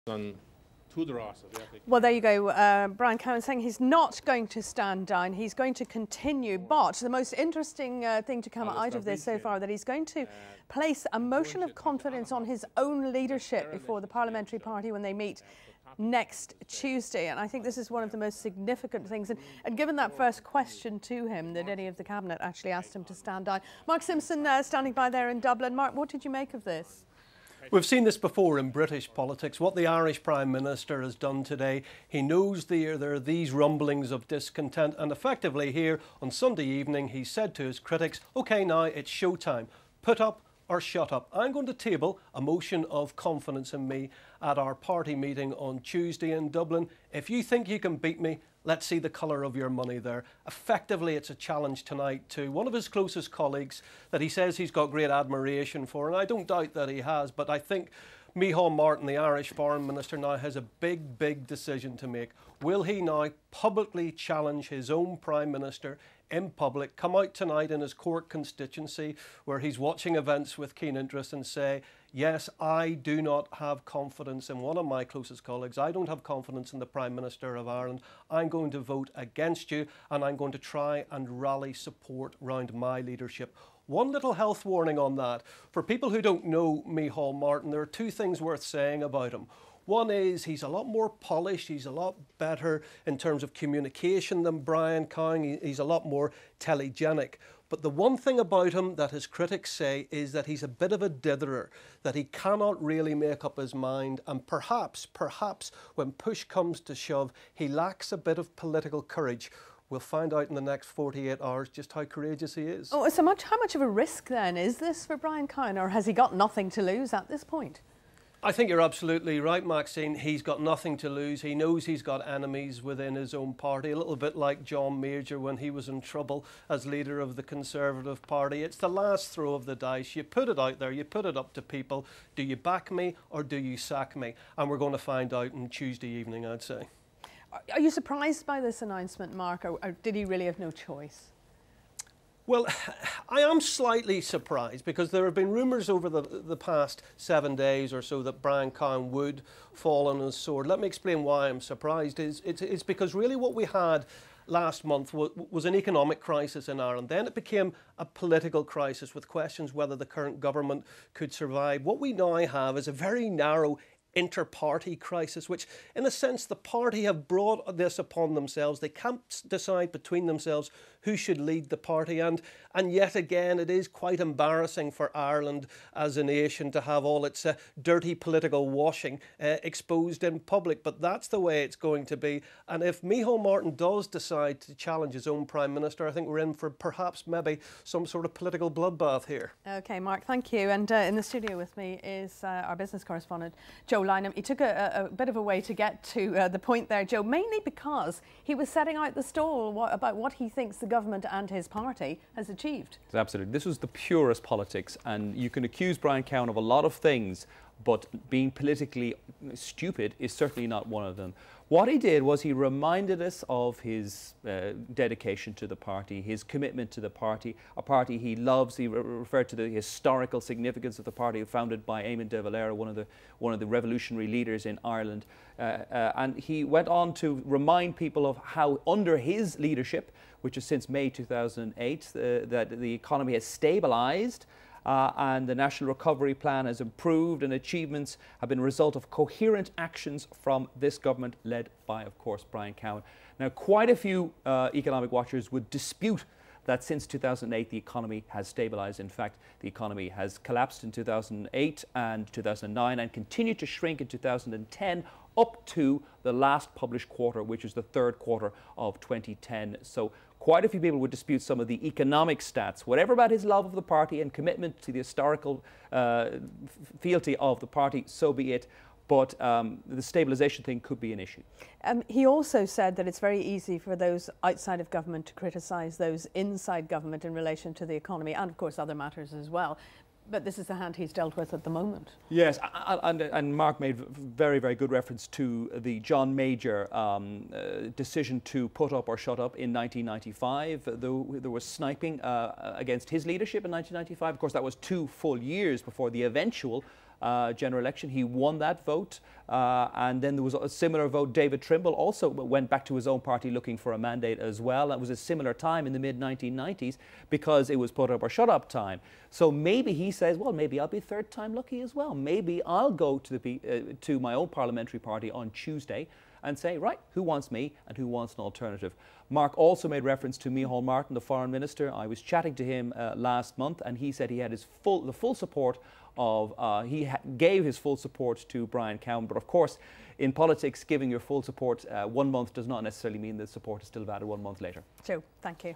Well, there you go. Brian Cowen saying he's not going to stand down. He's going to continue. But the most interesting thing to come out of this so far, that he's going to place a motion of confidence on his own leadership before the parliamentary party when they meet next Tuesday. And I think this is one of the most significant things. And given that first question to him, that any of the cabinet actually asked him to stand down. Mark Simpson standing by there in Dublin. Mark, what did you make of this? We've seen this before in British politics. What the Irish Prime Minister has done today, he knows there are these rumblings of discontent, and effectively here on Sunday evening he said to his critics, OK, now it's showtime. Put up or shut up. I'm going to table a motion of confidence in me at our party meeting on Tuesday in Dublin. If you think you can beat me, let's see the colour of your money there. Effectively, it's a challenge tonight to one of his closest colleagues that he says he's got great admiration for, and I don't doubt that he has, but I think Micheál Martin, the Irish Foreign Minister, now has a big decision to make. Will he now publicly challenge his own Prime Minister in public, come out tonight in his Cork constituency where he's watching events with keen interest and say, yes, I do not have confidence in one of my closest colleagues. I don't have confidence in the Prime Minister of Ireland. I'm going to vote against you and I'm going to try and rally support round my leadership. One little health warning on that. For people who don't know Micheál Martin, there are two things worth saying about him. One is he's a lot more polished, he's a lot better in terms of communication than Brian Cowen, he's a lot more telegenic. But the one thing about him that his critics say is that he's a bit of a ditherer, that he cannot really make up his mind, and perhaps when push comes to shove, he lacks a bit of political courage. We'll find out in the next 48 hours just how courageous he is. Oh, so how much of a risk then is this for Brian Cowen, or has he got nothing to lose at this point? I think you're absolutely right, Maxine. He's got nothing to lose. He knows he's got enemies within his own party, a little bit like John Major when he was in trouble as leader of the Conservative Party. It's the last throw of the dice. You put it out there, you put it up to people. Do you back me or do you sack me? And we're going to find out on Tuesday evening, I'd say. Are you surprised by this announcement, Mark, or did he really have no choice? Well, I am slightly surprised because there have been rumours over the past 7 days or so that Brian Cowen would fall on his sword. Let me explain why I'm surprised. It's because really what we had last month was an economic crisis in Ireland. Then it became a political crisis with questions whether the current government could survive. What we now have is a very narrow inter-party crisis, which in a sense the party have brought this upon themselves. They can't decide between themselves who should lead the party, and yet again it is quite embarrassing for Ireland as a nation to have all its dirty political washing exposed in public, but that's the way it's going to be. And if Micheál Martin does decide to challenge his own Prime Minister, I think we're in for perhaps maybe some sort of political bloodbath here. OK, Mark, thank you. And in the studio with me is our business correspondent, Joe Lynam. He took a bit of a way to get to the point there, Joe, mainly because he was setting out the stall about what he thinks the government and his party has achieved. Absolutely. This was the purest politics, and you can accuse Brian Cowen of a lot of things, but being politically stupid is certainly not one of them. What he did was he reminded us of his dedication to the party, his commitment to the party, a party he loves. He referred to the historical significance of the party founded by Eamon de Valera, one of the revolutionary leaders in Ireland. And he went on to remind people of how under his leadership, which is since May 2008, that the economy has stabilised. And the National Recovery Plan has improved, and achievements have been a result of coherent actions from this government, led by, of course, Brian Cowen. Now, quite a few economic watchers would dispute that since 2008 the economy has stabilised. In fact, the economy has collapsed in 2008 and 2009 and continued to shrink in 2010 up to the last published quarter, which is the third quarter of 2010. So quite a few people would dispute some of the economic stats. Whatever about his love of the party and commitment to the historical fealty of the party, so be it. But the stabilisation thing could be an issue. He also said that it's very easy for those outside of government to criticise those inside government in relation to the economy and, of course, other matters as well. But this is the hand he's dealt with at the moment. Yes, and Mark made very, very good reference to the John Major decision to put up or shut up in 1995. There was sniping against his leadership in 1995. Of course, that was 2 full years before the eventual general election. He won that vote, and then there was a similar vote. David Trimble also went back to his own party looking for a mandate as well. That was a similar time in the mid-1990s because it was put up or shut up time. So maybe he says, well, maybe I'll be third time lucky as well. Maybe I'll go to my own parliamentary party on Tuesday and say, right, who wants me and who wants an alternative? Mark also made reference to Micheál Martin, the foreign minister. I was chatting to him last month, and he said he had the full support of, gave his full support to Brian Cowen. But of course, in politics, giving your full support 1 month does not necessarily mean the support is still valid 1 month later. Joe, thank you.